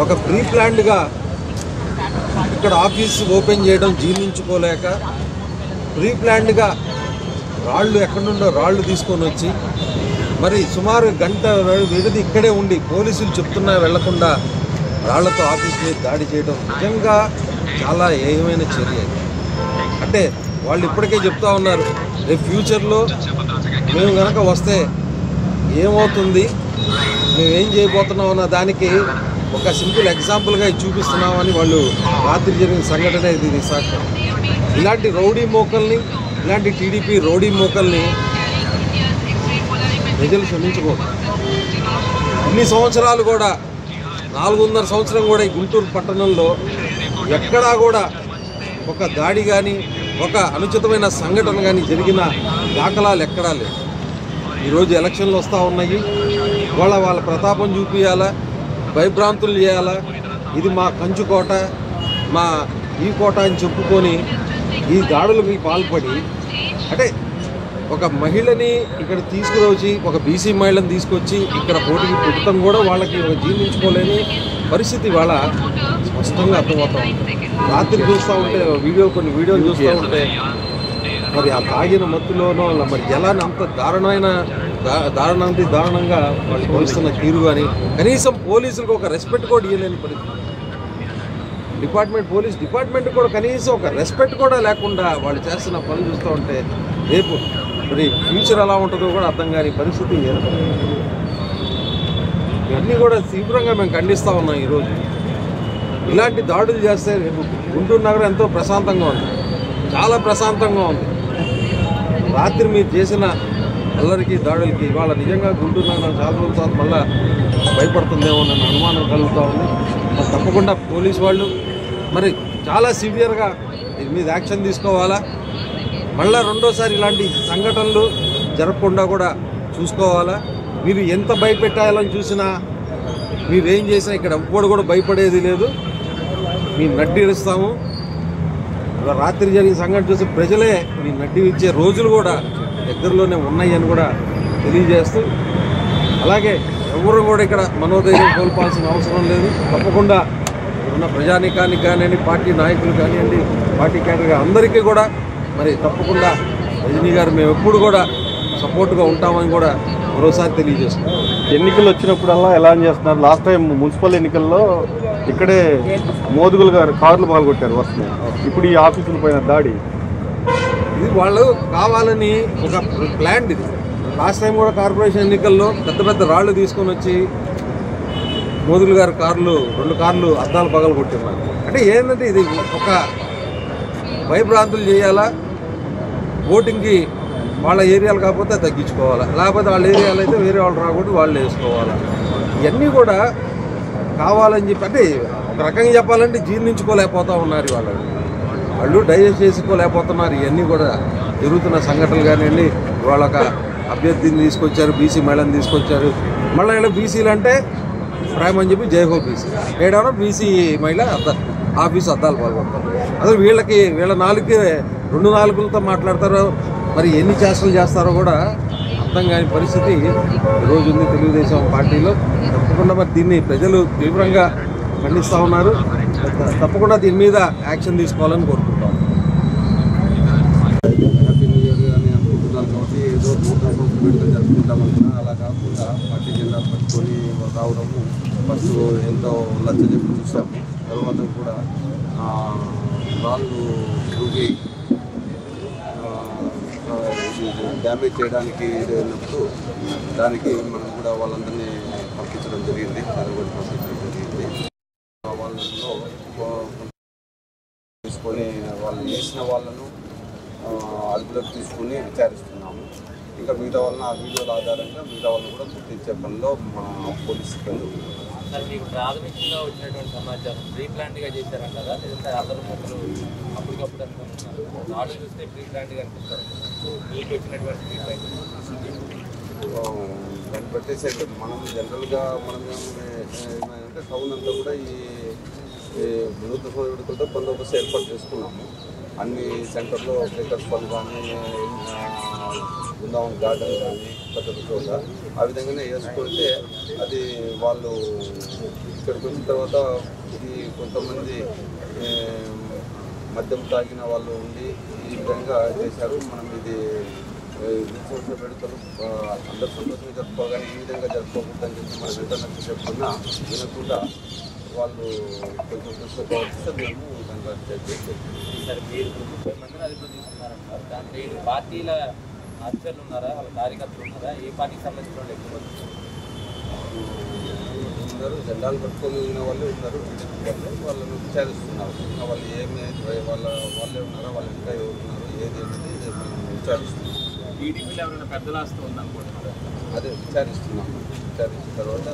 ఒక ప్రీ ప్లాన్డ్గా ఇక్కడ ఆఫీస్ ఓపెన్ చేయడం జీర్ణించుకోలేక ప్రీ ప్లాన్డ్గా రాళ్ళు ఎక్కడి నుండో రాళ్ళు తీసుకొని వచ్చి మరి సుమారు గంట వ్యవధి ఇక్కడే ఉండి పోలీసులు చెప్తున్నా వెళ్లకుండా రాళ్లతో ఆఫీస్ మీద దాడి చేయడం నిజంగా చాలా ఏమైన చర్య. అంటే వాళ్ళు ఇప్పటికే చెప్తా ఉన్నారు, రేపు ఫ్యూచర్లో మేము కనుక వస్తే ఏమవుతుంది, మేమేం చేయబోతున్నాం అన్న దానికి ఒక సింపుల్ ఎగ్జాంపుల్గా చూపిస్తున్నామని వాళ్ళు రాత్రి జరిగిన సంఘటన ఇది సాక్ష్యం. ఇలాంటి రౌడీ మోకల్ని, ఇలాంటి టీడీపీ రౌడీ మోకల్ని ప్రజలు క్షమించకూడదు. ఇన్ని సంవత్సరాలు కూడా 4.5 సంవత్సరం కూడా ఈ గుంటూరు పట్టణంలో ఎక్కడా కూడా ఒక దాడి కానీ ఒక అనుచితమైన సంఘటన కానీ జరిగిన దాఖలాలు ఎక్కడా లేవు. ఈరోజు ఎలక్షన్లు వస్తూ ఉన్నాయి, వాళ్ళ ప్రతాపం చూపించాలా, భయభ్రాంతులు చేయాలా, ఇది మా కంచుకోట, మా ఈ కోట అని చెప్పుకొని ఈ దాడులకు పాల్పడి, అంటే ఒక మహిళని ఇక్కడ తీసుకువచ్చి ఒక బీసీ మహిళని తీసుకొచ్చి ఇక్కడ పోటీకి పెట్టడం కూడా వాళ్ళకి జీర్ణించుకోలేని పరిస్థితి వాళ్ళ స్పష్టంగా అర్థమవుతా ఉంది. రాత్రి చూస్తూ ఉంటే కొన్ని వీడియోలు చూస్తూ ఉంటే మరి ఆ తాగిన మత్తులోనో మరి ఎలా అంత దారుణంగా వాళ్ళు పోలిస్తున్న తీరు కానీ కనీసం పోలీసులకు ఒక రెస్పెక్ట్ కూడా ఇవ్వలేని పరిస్థితి. పోలీస్ డిపార్ట్మెంట్ కూడా కనీసం ఒక రెస్పెక్ట్ కూడా లేకుండా వాళ్ళు చేస్తున్న పనులు చూస్తూ ఉంటే రేపు మరి ఫ్యూచర్ ఎలా ఉంటుందో కూడా అర్థం కాని పరిస్థితి ఏర్పడింది. ఇవన్నీ కూడా తీవ్రంగా మేము ఖండిస్తూ ఉన్నాం. ఈరోజు ఇలాంటి దాడులు చేస్తే రేపు గుంటూరు నగరం ఎంతో ప్రశాంతంగా ఉంది, చాలా ప్రశాంతంగా ఉంది. రాత్రి మీరు చేసిన అల్లరికి దాడులకి ఇవాళ నిజంగా గుంటూరు నగరం చాలా రోజుల తర్వాత మళ్ళీ భయపడుతుందేమో అన్న అనుమానం కలుగుతూ ఉంది. మరి తప్పకుండా పోలీసు వాళ్ళు మరి చాలా సివియర్గా దీని మీద యాక్షన్ తీసుకోవాలా. మళ్ళీ రెండోసారి ఇలాంటి సంఘటనలు జరగకుండా కూడా చూసుకోవాలా. మీరు ఎంత భయపెట్టాలని చూసినా మీరేం చేసినా ఇక్కడ ఎవ్వడు కూడా భయపడేది లేదు. మీ నడ్డి ఇస్తాము. రాత్రి జరిగిన సంఘటన చూసి ప్రజలే మీ నడ్డి ఇచ్చే రోజులు కూడా దగ్గరలోనే ఉన్నాయి అని కూడా తెలియజేస్తూ, అలాగే ఎవరు కూడా ఇక్కడ మనోధైర్యం కోల్పోవాల్సిన అవసరం లేదు. తప్పకుండా ఇక్కడున్న ప్రజానీకానికి కానివ్వండి, పార్టీ నాయకులు కానివ్వండి, పార్టీ క్యాడర్ అందరికీ కూడా మరి తప్పకుండా రజనీ గారు మేము ఎప్పుడు కూడా సపోర్ట్గా ఉంటామని కూడా మరోసారి తెలియజేస్తున్నాం. ఎన్నికలు వచ్చినప్పుడల్లా ఎలా చేస్తున్నారు? లాస్ట్ టైం మున్సిపల్ ఎన్నికల్లో ఇక్కడే మోదుగులు గారు కార్లు పాల్గొట్టారు వస్తున్నాయి. ఇప్పుడు ఈ ఆఫీసుల పైన దాడి ఇది వాళ్ళు కావాలని ఒక ప్లాన్. ఇది లాస్ట్ టైం కూడా కార్పొరేషన్ ఎన్నికల్లో పెద్ద రాళ్ళు తీసుకొని వచ్చి మోదుగులు గారు 2 కార్లు అద్దాలు పగలు కొట్టున్నారు. అంటే ఏంటంటే ఇది ఒక భయభ్రాంతులు చేయాలా, ఓటింగ్కి వాళ్ళ ఏరియాలు కాకపోతే తగ్గించుకోవాలా, లేకపోతే వాళ్ళ ఏరియాలు అయితే వేరే వాళ్ళు రాకూడదు వాళ్ళు వేసుకోవాలా. ఇవన్నీ కూడా కావాలని చెప్పి అంటే ఒక రకంగా చెప్పాలంటే జీర్ణించుకోలేకపోతూ ఉన్నారు వాళ్ళు డైజెస్ట్ చేసుకోలేకపోతున్నారు. ఇవన్నీ కూడా జరుగుతున్న సంఘటనలు కానివ్వండి. వాళ్ళ ఒక అభ్యర్థిని తీసుకొచ్చారు, బీసీ మహిళని తీసుకొచ్చారు. మళ్ళీ ఇలా బీసీలు అంటే ప్రైమ్ అని చెప్పి జైహో బీసీ, ఏడవనా బీసీ మహిళ ఆఫీసు అద్దాలు పాల్గొంటారు. అదే వీళ్ళ 2 నాలుగులతో మాట్లాడతారో మరి ఎన్ని చేష్టలు చేస్తారో కూడా అర్థం కాని పరిస్థితి ఈరోజు ఉంది తెలుగుదేశం పార్టీలో. తప్పకుండా మరి దీన్ని ప్రజలు తీవ్రంగా ఖండిస్తూ ఉన్నారు. తప్పకుండా దీని మీద యాక్షన్ తీసుకోవాలని కోరుకుంటాం. హ్యాపీ న్యూ ఇయర్ అని అనుకుంటున్నారు కాబట్టి ఏదో వేడుకలు జరుపుకుంటామనుకున్నా అలా కాకుండా పార్టీ జెండా పట్టుకొని రావడము ఫస్ట్ ఎంతో లచ్చ చెప్పి చూసాము. తర్వాత కూడా వాళ్ళు రుగి డ్యామేజ్ చేయడానికి వెళ్ళినప్పుడు దానికి మనం కూడా వాళ్ళందరినీ పంపించడం జరిగింది. వాళ్ళలో తీసుకొని వాళ్ళు వేసిన వాళ్ళను అదుపులోకి తీసుకుని విచారిస్తున్నాము. ఇంకా మిగతా వాళ్ళని ఆ వీడియోల ఆధారంగా మిగతా వాళ్ళని కూడా గుర్తించే పనిలో మా పోలీస్ సిబ్బంది. సార్, మీకు ప్రాథమికంగా వచ్చినటువంటి సమాచారం ప్రీ ప్లాన్డ్గా చేశారంటారా, లేదంటే అందరూ మొక్కలు అప్పటికప్పుడు అనుకుంటున్నారు? దాడులు చూస్తే ప్రీ ప్లాన్డ్గా అనిపిస్తారు. మీకు వచ్చినటువంటి ఫీడ్బ్యాక్ దాన్ని బట్టేసే మనం జనరల్గా ఏమంటే టౌన్ అంతా కూడా ఈ వినూత్న వేడుకలతో బందోబస్తు ఏర్పాటు చేసుకున్నాము. అన్ని సెంటర్లో బ్రేకర్స్ పనులు కానీ బృందావన్ గార్డెన్ కానీ ప్రతి చోట ఆ విధంగానే వేసుకుంటే అది వాళ్ళు ఇక్కడికి వచ్చిన తర్వాత ఇది కొంతమంది మద్యం తాగిన వాళ్ళు ఉండి ఈ విధంగా చేశారు. మనం ఇది సంవత్సర వేడుకలు అందరూ సంతోషంగా జరుపుకోగానే ఈ విధంగా జరుపుకోకూడదని చెప్పి మనం ఎంత నచ్చి చెప్పుకున్నా వినకుండా వాళ్ళు కొంచెం ప్రశ్న మేము విధంగా సార్ మీరు 30 మందిని అదుపులో తీసుకున్నారంటారు. దాంట్లో 7 పార్టీల ఆఫీసర్లు ఉన్నారా, వాళ్ళ కార్యకర్తలు ఉన్నారా, ఏ పార్టీకి సంబంధించిన వాళ్ళు ఎక్కువ ఉన్నారు? జెండాలు పట్టుకొని ఉన్న వాళ్ళు ఉన్నారు, వాళ్ళను విచారిస్తున్నారు. ఇంకా వాళ్ళు వాళ్ళే ఉన్నారా, వాళ్ళు ఇంకా ఎవరు ఉన్నారు, ఏది అనేది విచారిస్తున్నారు. టీడీపీలో ఎవరైనా పెద్దల ఆస్తి ఉందనుకుంటున్నారు, అదే విచారిస్తున్నాం. విచారించిన తర్వాత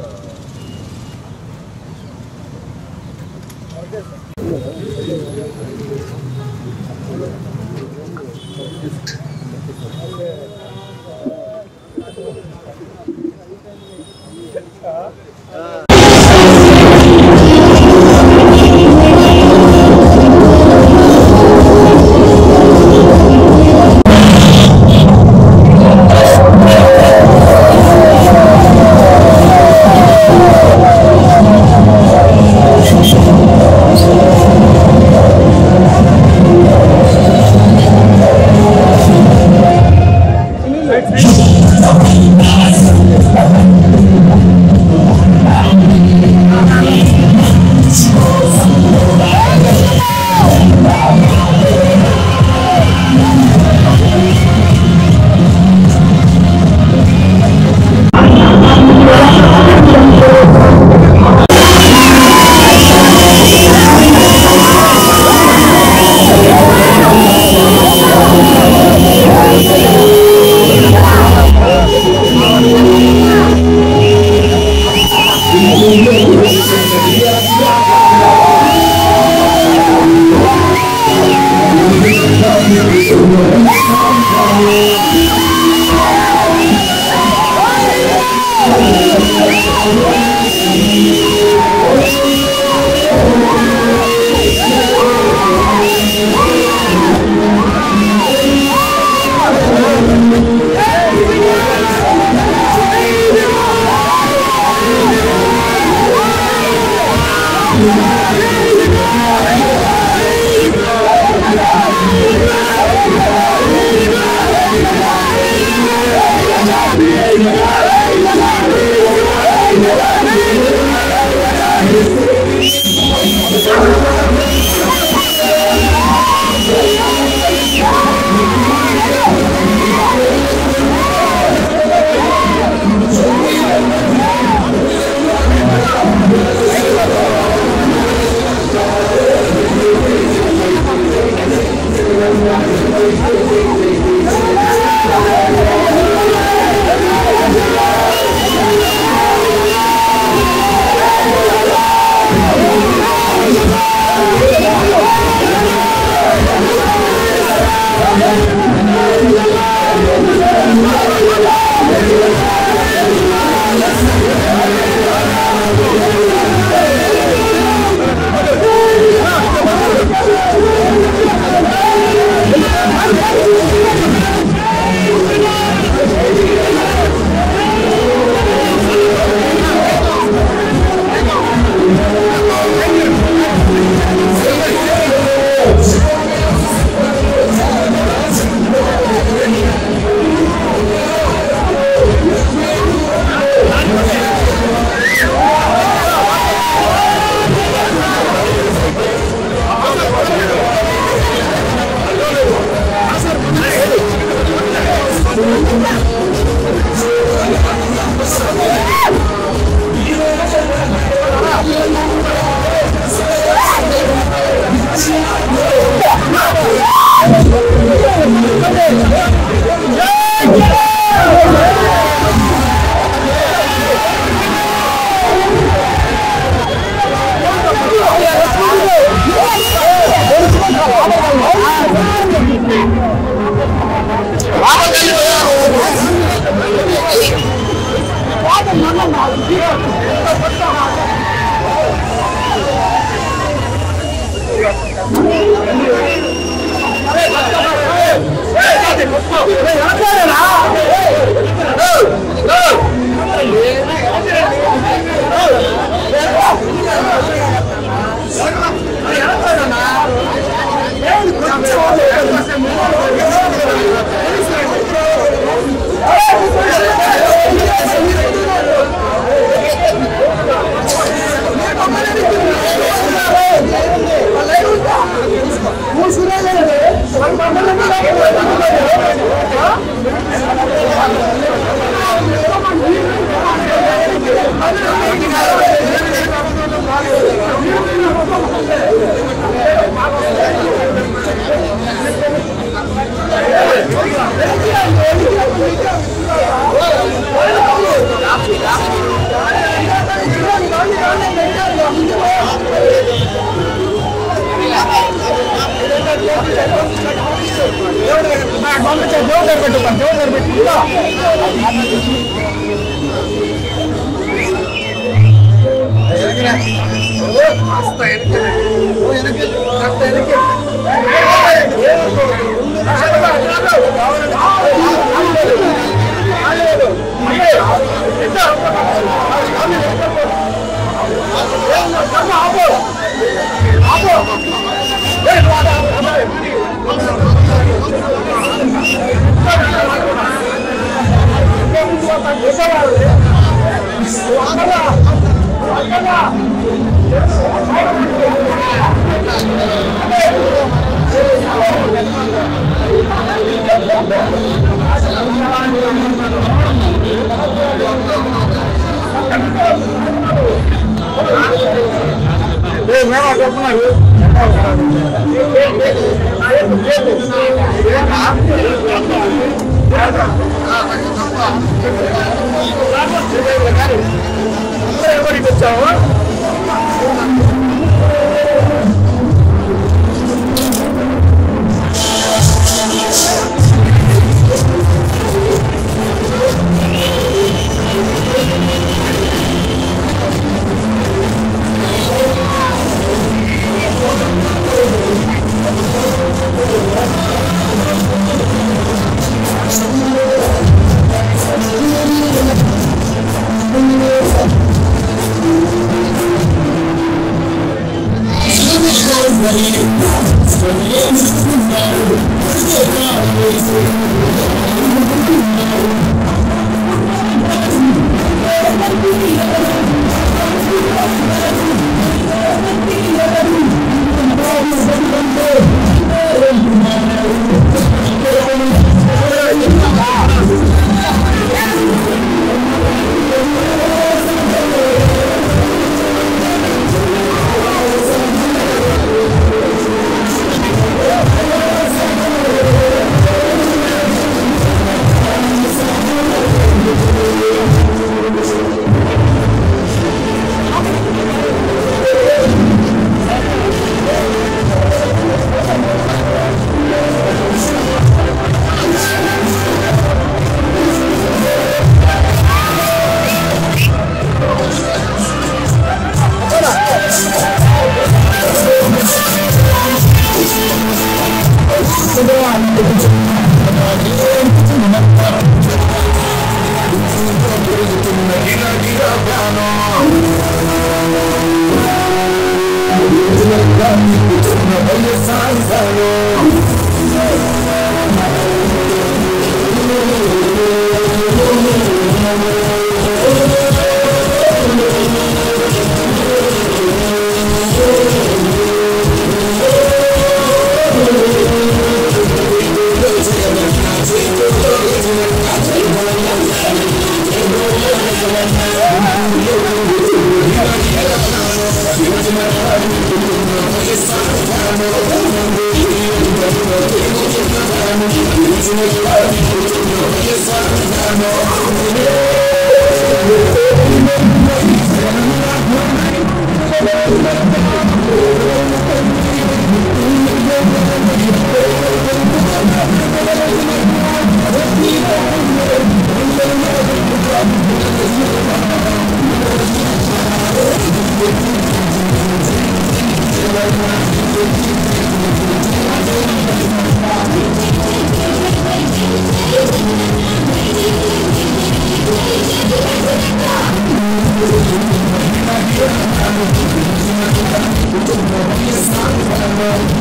వీడియో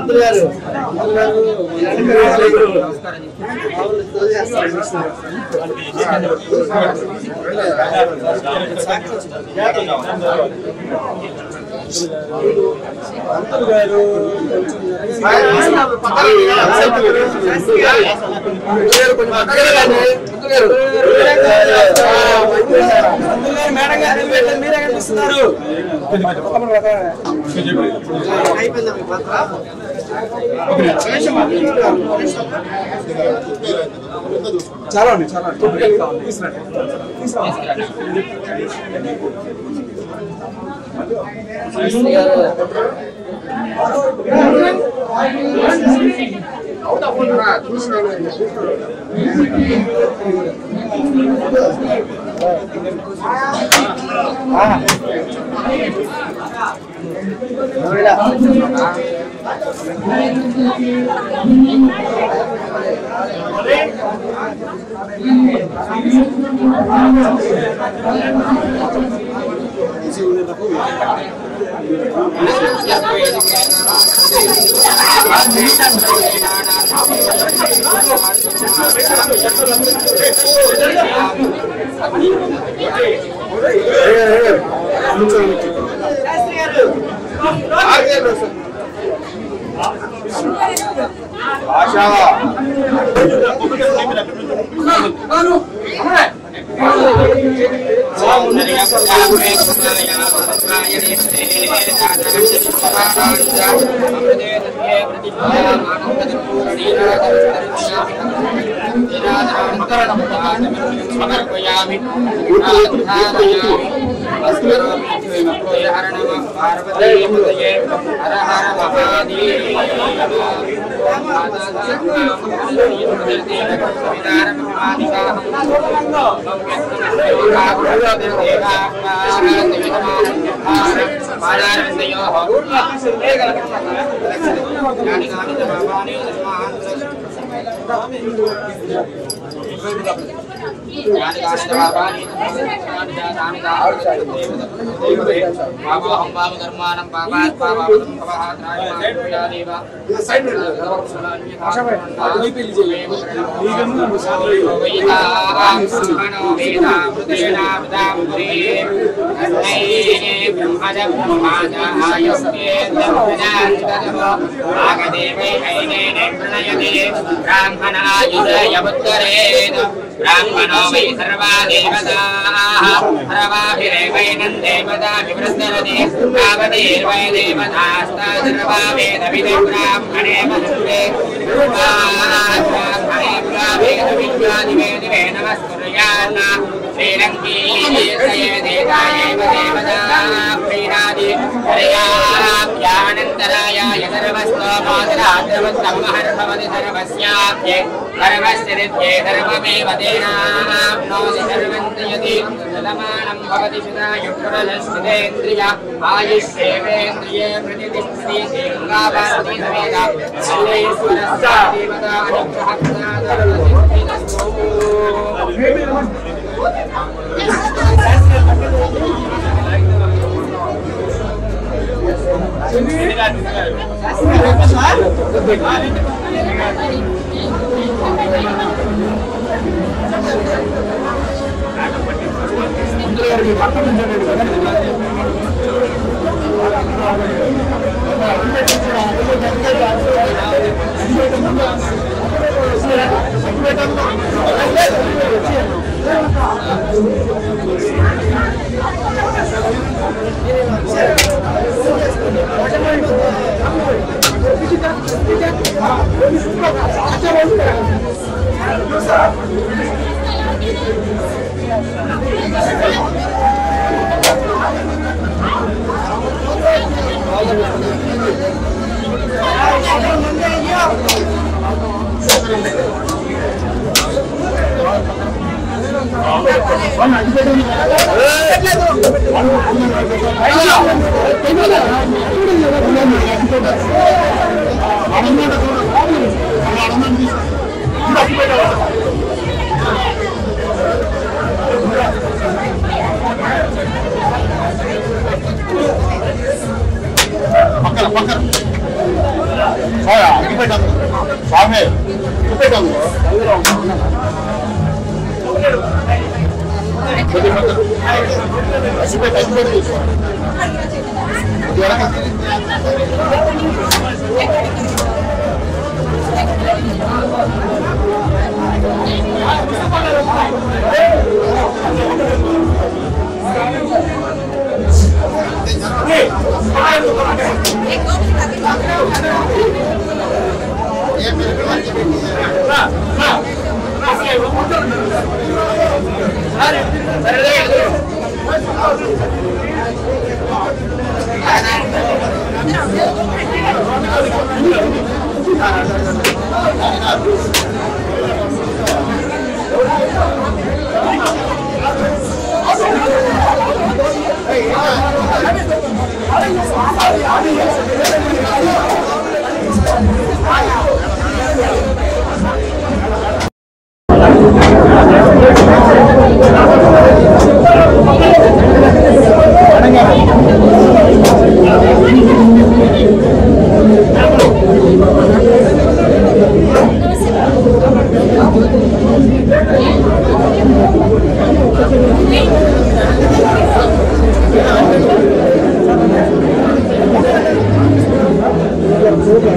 Gracias. ब्राह्मणो वै सर्वा देवताः सर्वाभिरेवैनं देवताभिवृद्धरति तावदेवै देवतास्ता सर्वा वेदविदे ब्राह्मणे वसुते ब्राह्मणे वेदविद्यादिवेदिवे नमस्कुर्यान्न श्रीलङ्की देवतायैव देवता प्रीणादि हरयाभ्यानन्तरायाय सर्वस्तोमादराद्रवत्संहर्भवति सर्वस्याभ्ये सर्वस्य सर्वमेव तेनाप्नोति सर्वन्त्ययति शतमानं भवति शतायुः आयुष्येवेन्द्रिये प्रतिष्ठति देवतावास्ति समेता सर्वेश्वरस्य देवता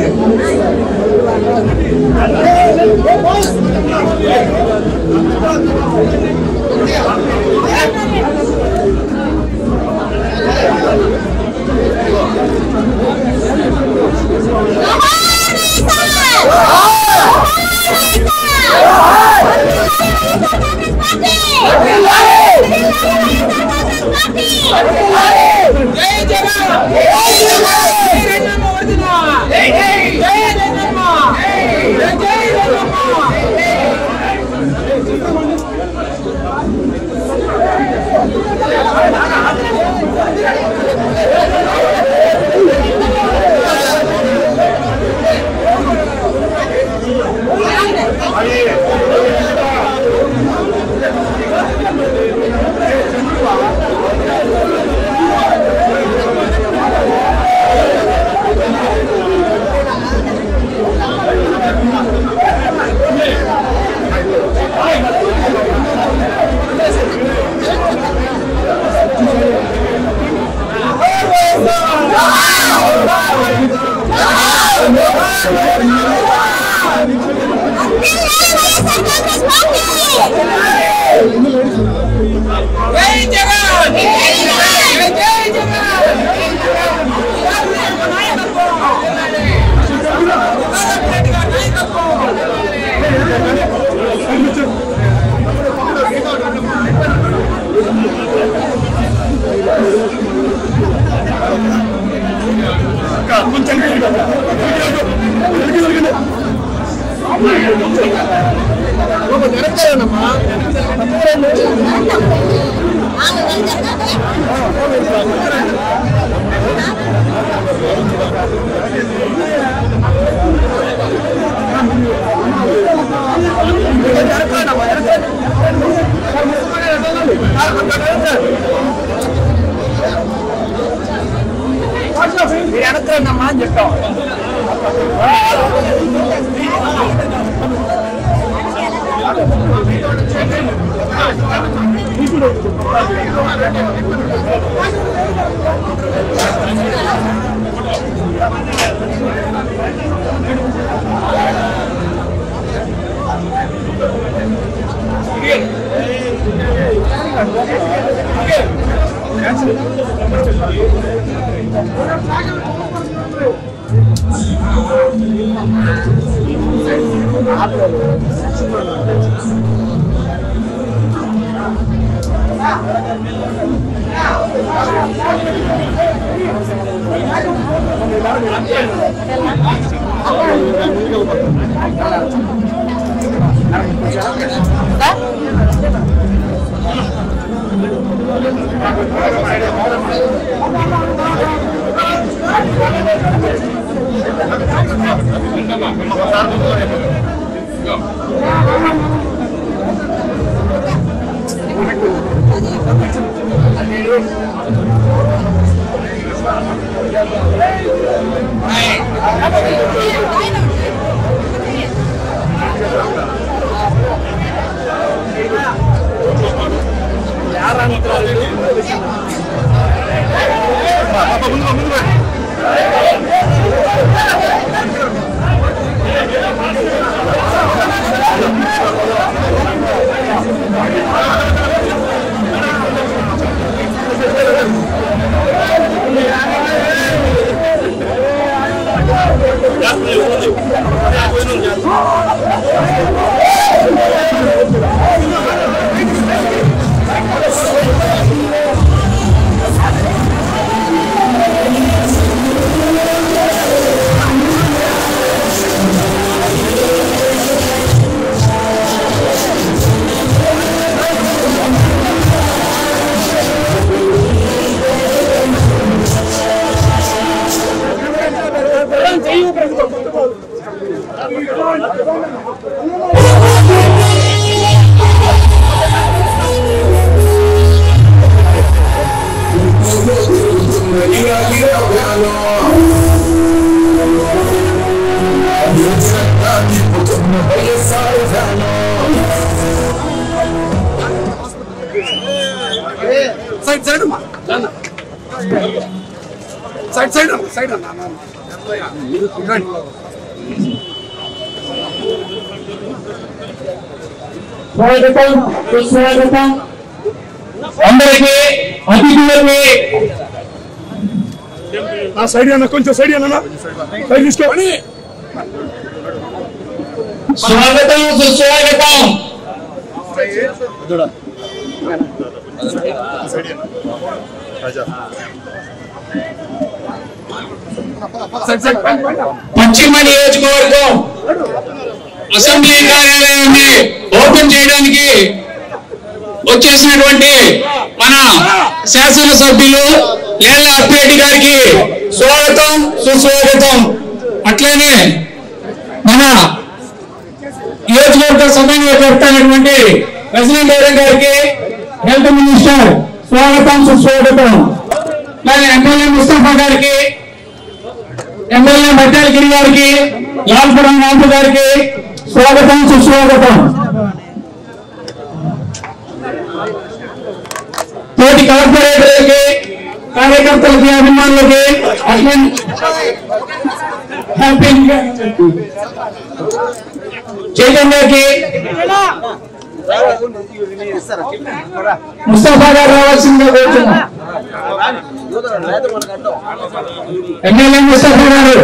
Thank you. స్వాగతం సుస్వాగతం అందరికీ అతిథులకి సైడ్ అన్న కొంచెం సైడ్ అన్న సైడ్ తీసుకోండి స్వాగతం సుస్వాగతం పశ్చిమ నియోజకవర్గం అసెంబ్లీ కార్యాలయాన్ని ఓపెన్ చేయడానికి వచ్చేసినటువంటి మన శాసనసభ్యులు లేళ్ల అప్పిరెడ్డి గారికి స్వాగతం సుస్వాగతం. అట్లనే మన నియోజకవర్గ సమన్వయకర్త అయినటువంటి ప్రెసిడెంట్ గారికి, హెల్త్ మినిస్టర్ స్వాగతం సుస్వాగతం. అలాగే ఎమ్మెల్యే ముస్తఫా గారికి, ఎమ్మెల్యే మట్టాలగిరి గారికి, లాల్పురం రాంపు గారికి స్వాగతం సుస్వాగతం. తోటి కార్పొరేటర్లకి, కార్యకర్తలకి, అభిమానులకి, హెల్పింగ్ చైతన్యకి ముస్తఫా గారు రావాల్సిందిగా కోరుతున్నాం. ఎమ్మెల్యే ముస్తఫా గారు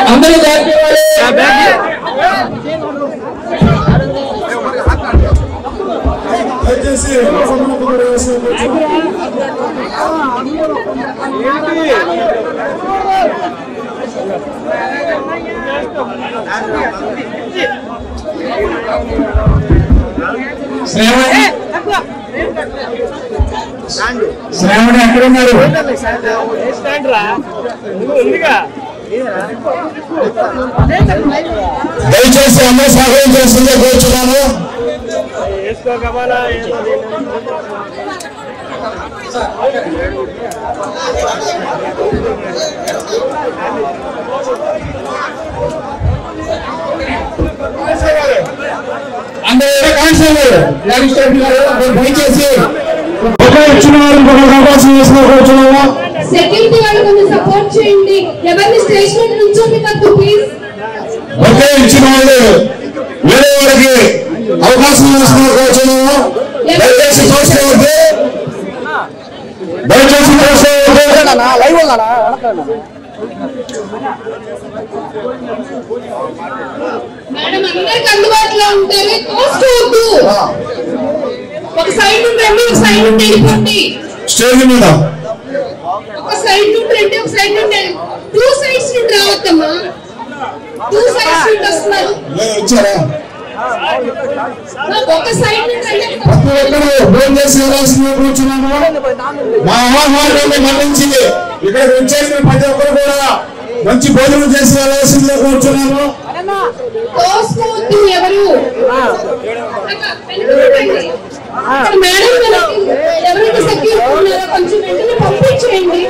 అందరూ శ్రావణ ఎక్కడున్నారు? దయచేసి అందరూ సహకరించాల్సిందే కోరుచున్నాను. అందరూ కాన్సల్ దయచేసి వచ్చిన వారికి ఒక అవకాశం చేసిన కూర్చున్నాము. సెక్యూరిటీ వాళ్ళు కొంచెం సపోర్ట్ చేయండి. ఎవరిని స్టేజ్ మీద నుంచోండి వద్దు ప్లీజ్. ఓకే, ఇచ్చిన వాళ్ళు వేరే వారికి అవకాశం ఇస్తున్నారు. దయచేసి తోసుకోవద్దు, దయచేసి మేడం అందరికి అందుబాటులో ఉంటారు, తోసుకోవద్దు. ఒక సైడ్ నుండి రండి, ఒక సైడ్ నుండి వెళ్ళిపోండి. స్టేజ్ మీద ఒక సైడ్ నుండి రండి, ఒక సైడ్ నుండి 2 సైడ్స్ నుండి రావద్దమ్మా. 2 సైడ్స్ నుండి వస్తున్నారు. వచ్చారా? ఒక సైడ్ నుండి రండి. భోజనం చేసి వెళ్ళాల్సింది కూర్చున్నాము. మా ఆహ్వానాన్ని మన్నించి ఇక్కడ వచ్చేసిన ప్రతి ఒక్కరు కూడా మంచి భోజనం చేసి వెళ్ళాల్సిందిగా కూర్చున్నాము. తోసుకోవద్దు ఎవరు. మేడం ఎవరైతే సెక్యూరిటీ ఉన్నారో కొంచెం వెంటనే పంపించేయండి.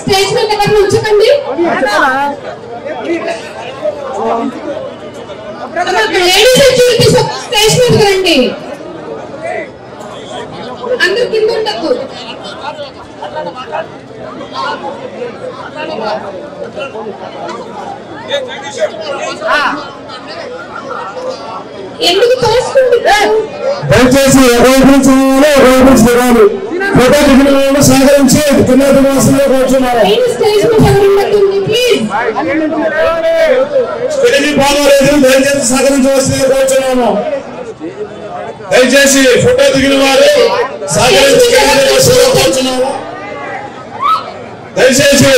స్టేజ్ మీద ఎవరిని ఉంచకండి. లేడీ సెక్యూరిటీ స్టేజ్ మీద రండి. అందరు కింద ఉండద్దు. ఎందుకు తోసుకుంటున్నారు? దయచేసి ఫోటో దిగిన వాళ్ళు సహకరించి కింద వాసంలో కూర్చున్నారు. స్టేజ్ మీద ఎవరు ఉండకండి ప్లీజ్. స్టేజీ బాగోలేదు, దయచేసి సహకరించవలసిందిగా కూర్చున్నాము. దయచేసి ఫోటో దిగిన వారు సహకరించి కూర్చున్నాము. దయచేసి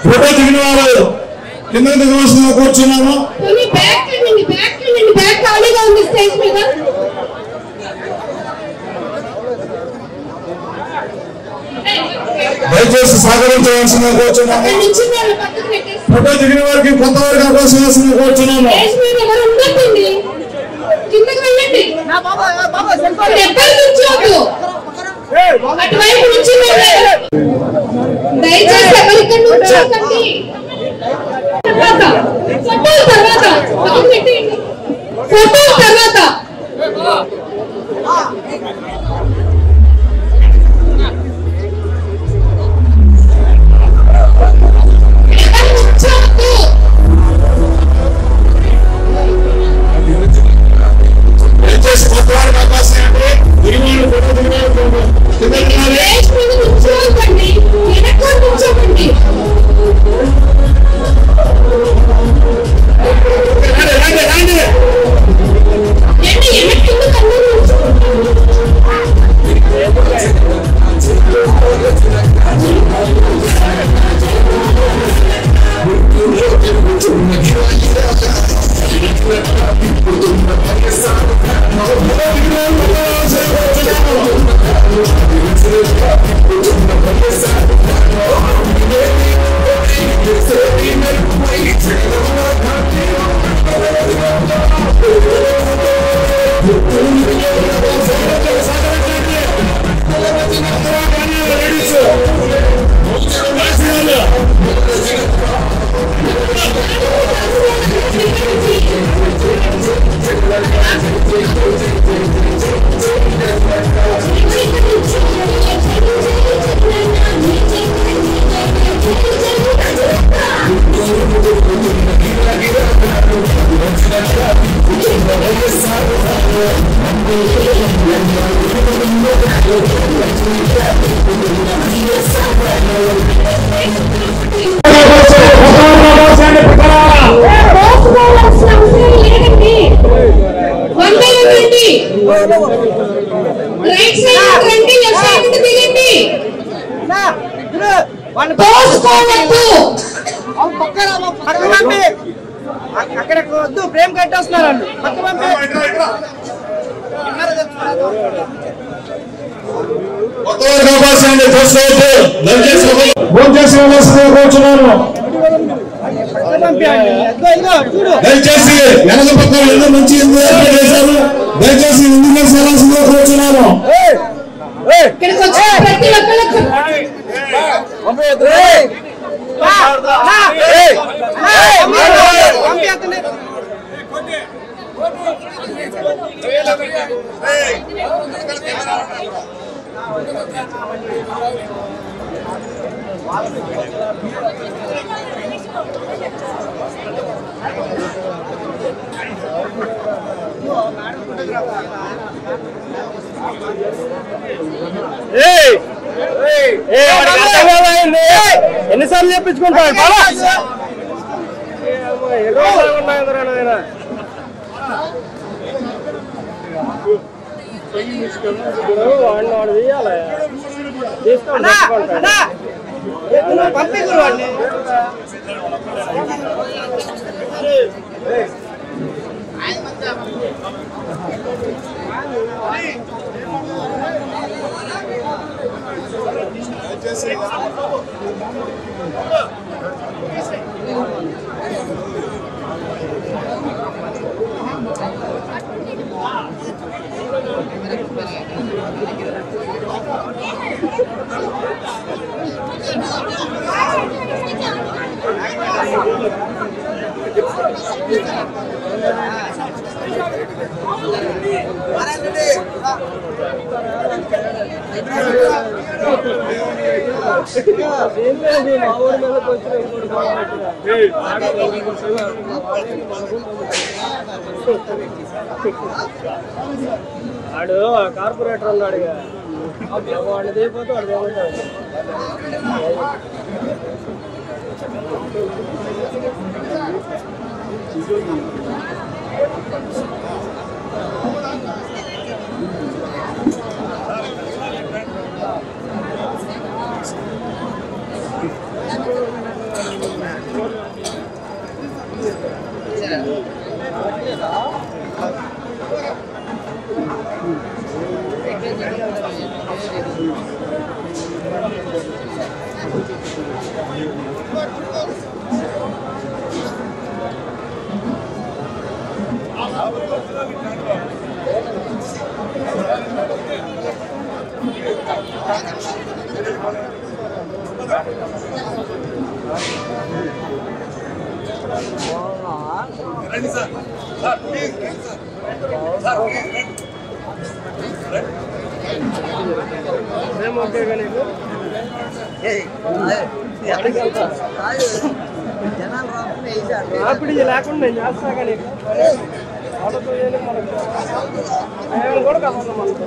ఫోటో దిగిన వారు కింద దిగవలసిందిగా కూర్చున్నాము. బ్యాక్ ఖాళీగా ఉంది స్టేజ్ మీద. దయచేసి సహకరించవలసిందిగా కూర్చున్నాము. ఫోటో దిగిన వారికి కొంతవరకు అవకాశం ఇవ్వాల్సిందిగా కూర్చున్నాము. కిందకి వెళ్ళండి. ఎవ్వరు కూర్చోవద్దు. అటువైపు నుంచి దయచేసి ఎవరు ఇక్కడ కూర్చోకండి. ఫోటో తర్వాత రైట్ సైడ్ రండి, లెఫ్ట్ సైడ్ నుండి దిగండి. అక్కడ వద్దు, ప్రేమ్ కట్టేస్తున్నారు. దయచేసి వెనక పక్కన ఎందుకు మంచి చేశారు, దయచేసి ఎందుకు సరాసరిగా కూర్చున్నాను. ఇక్కడికి వచ్చి ప్రతి ఒక్కరికి ఎన్నిసార్లు చెప్పించుకుంటాడు వాడిని వాడు తీయాలి పంపించు వాడిని వాడు కార్పొరేటర్ ఉన్నాడు వాడిని దిగిపోతే వాడు ఏమంటాడు రాపిడి లేకుండా నేను చేస్తా కానీ కూడా కావాలి మనకు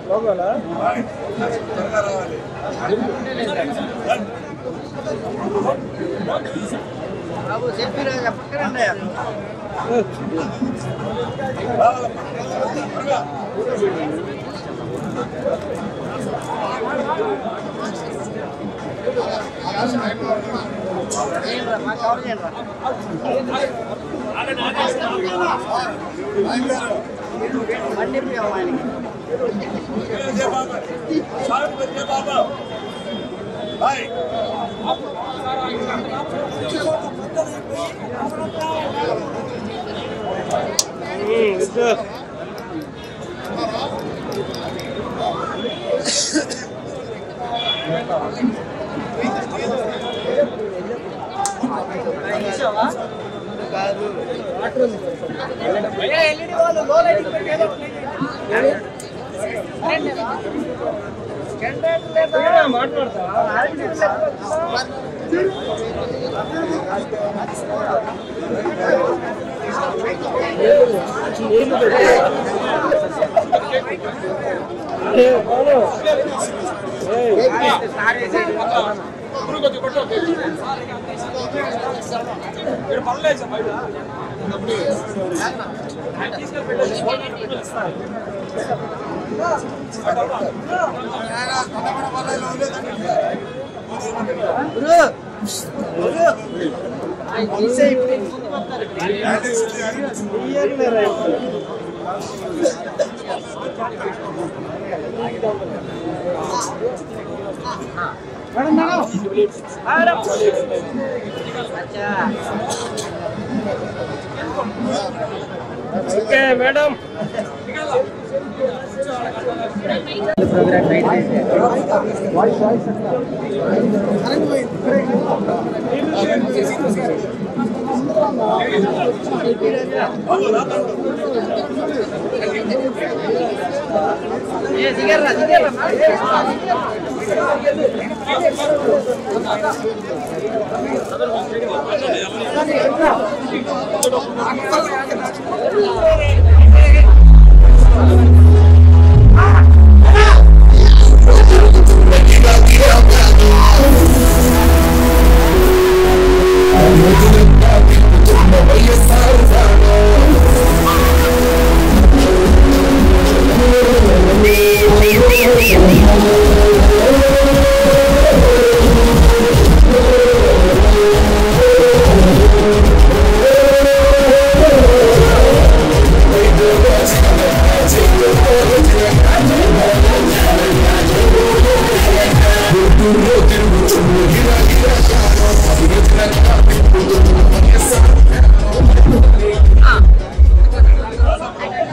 లోగోలా బాబు చెప్పిరా పక్కనండి ఓకే మేడం.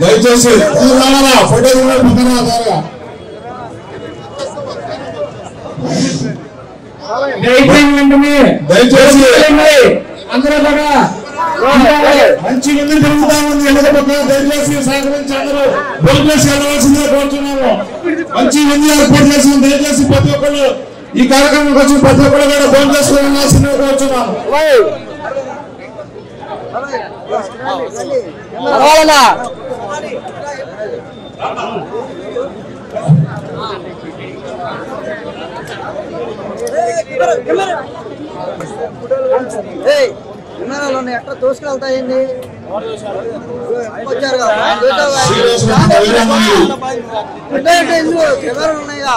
దయచేసి ఫోటో దయచేసి అందరూ కూడా మంచి ముందు తిరుగుతా ఉంది. దయచేసి సహకరించి అందరూ భోజనం వెళ్ళవలసిందిగా కోరుతున్నాము. మంచి మంది ఏర్పాటు చేసిన దయచేసి ప్రతి ఒక్కరు ఈ కార్యక్రమం వచ్చి ప్రతి ఒక్కరు కూడా భోజనం చేసుకుని వెళ్ళాల్సిందిగా కోరుతున్నాము. కెమెరాలు ఉన్నాయి, ఎట్లా తోసుకెళ్తాయండి. వచ్చారు కెమెరాలు ఉన్నాయిగా.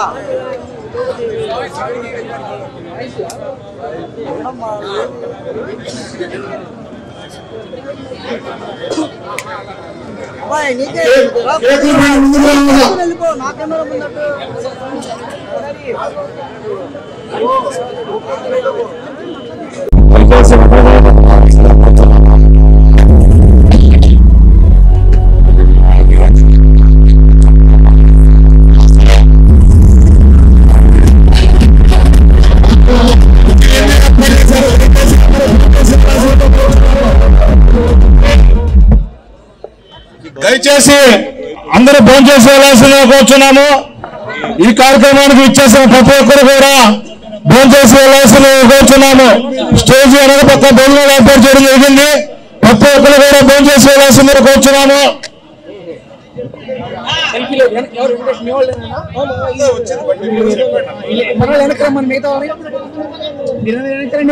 నీకే వెళ్ళిపో, నా కెమెరా ముందట్టు. దయచేసి అందరూ భోజనం చేసి వెళ్ళాల్సిందిగా కోరుచున్నాము. ఈ కార్యక్రమానికి ఇచ్చేసిన ప్రతి ఒక్కరు కూడా భోజనం చేసి వెళ్ళాల్సిందిగా కోరుచున్నాము. స్టేజ్ వెనక పక్క భోజనాలు ఏర్పాటు చేయడం జరిగింది. ప్రతి ఒక్కరు కూడా భోజనం చేసి వెళ్ళాల్సిందిగా కోరుచున్నాము.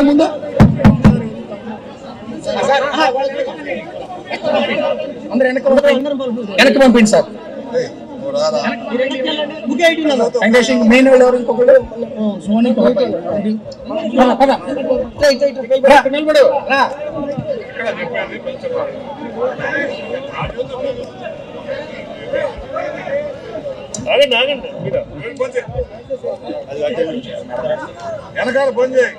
ముందు అందరూ వెనక్కి పంపిండి సార్. మెయిన్ వాళ్ళు ఎవరు ఇంకొకళ్ళు నిలబడు. వెనకాల ఫోన్ చేయి.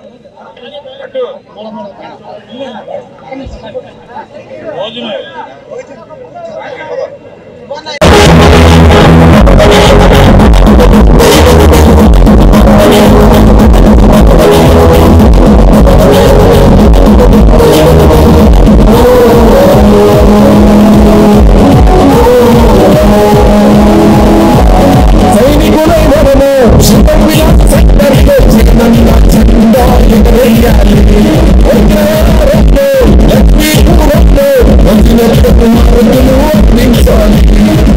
Let me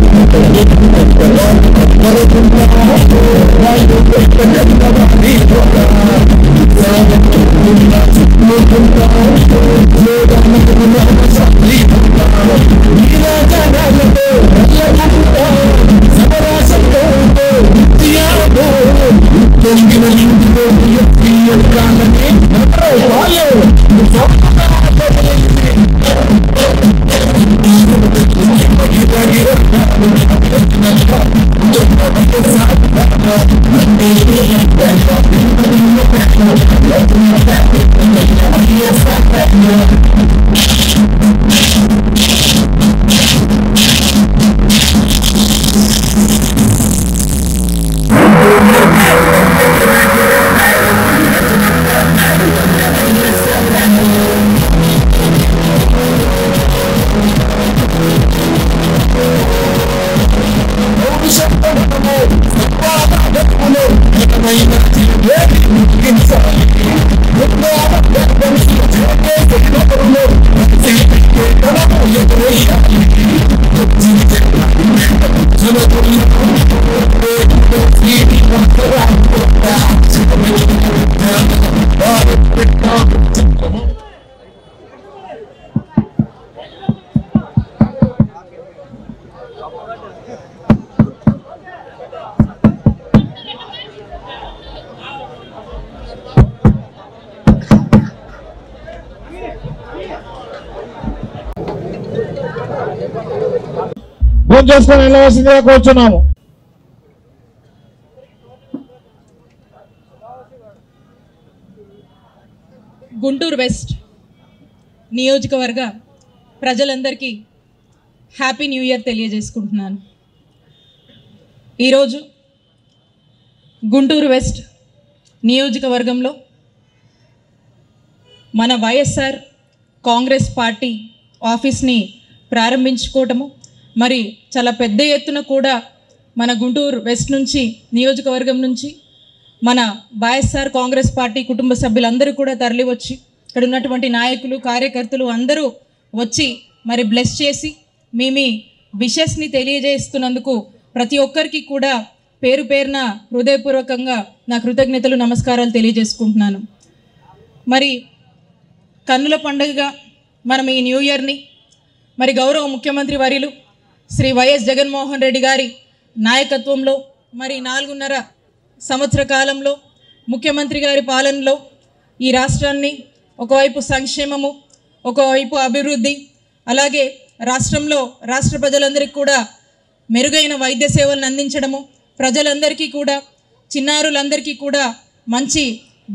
చేసుకొని వెళ్ళవలసిందిగా కోరుచున్నాము. గుంటూరు వెస్ట్ నియోజకవర్గ ప్రజలందరికీ హ్యాపీ న్యూ ఇయర్ తెలియజేసుకుంటున్నాను. ఈరోజు గుంటూరు వెస్ట్ నియోజకవర్గంలో మన వైఎస్ఆర్ కాంగ్రెస్ పార్టీ ఆఫీస్ని ప్రారంభించుకోవటము, మరి చాలా పెద్ద ఎత్తున కూడా మన గుంటూరు వెస్ట్ నుంచి నియోజకవర్గం నుంచి మన వైఎస్ఆర్ కాంగ్రెస్ పార్టీ కుటుంబ సభ్యులందరూ కూడా తరలి వచ్చి ఇక్కడ ఉన్నటువంటి నాయకులు కార్యకర్తలు అందరూ వచ్చి మరి బ్లెస్ చేసి మీ విషెస్ని తెలియజేస్తున్నందుకు ప్రతి ఒక్కరికి కూడా పేరు పేరున హృదయపూర్వకంగా నా కృతజ్ఞతలు నమస్కారాలు తెలియజేసుకుంటున్నాను. మరి కన్నుల పండుగగా మనం ఈ న్యూ ఇయర్ని మరి గౌరవ ముఖ్యమంత్రి వర్యులు శ్రీ వైఎస్ జగన్మోహన్ రెడ్డి గారి నాయకత్వంలో మరి 4.5 సంవత్సర కాలంలో ముఖ్యమంత్రి గారి పాలనలో ఈ రాష్ట్రాన్ని ఒకవైపు సంక్షేమము, ఒకవైపు అభివృద్ధి, అలాగే రాష్ట్రంలో రాష్ట్ర ప్రజలందరికీ కూడా మెరుగైన వైద్య సేవలను అందించడము, ప్రజలందరికీ కూడా చిన్నారులందరికీ కూడా మంచి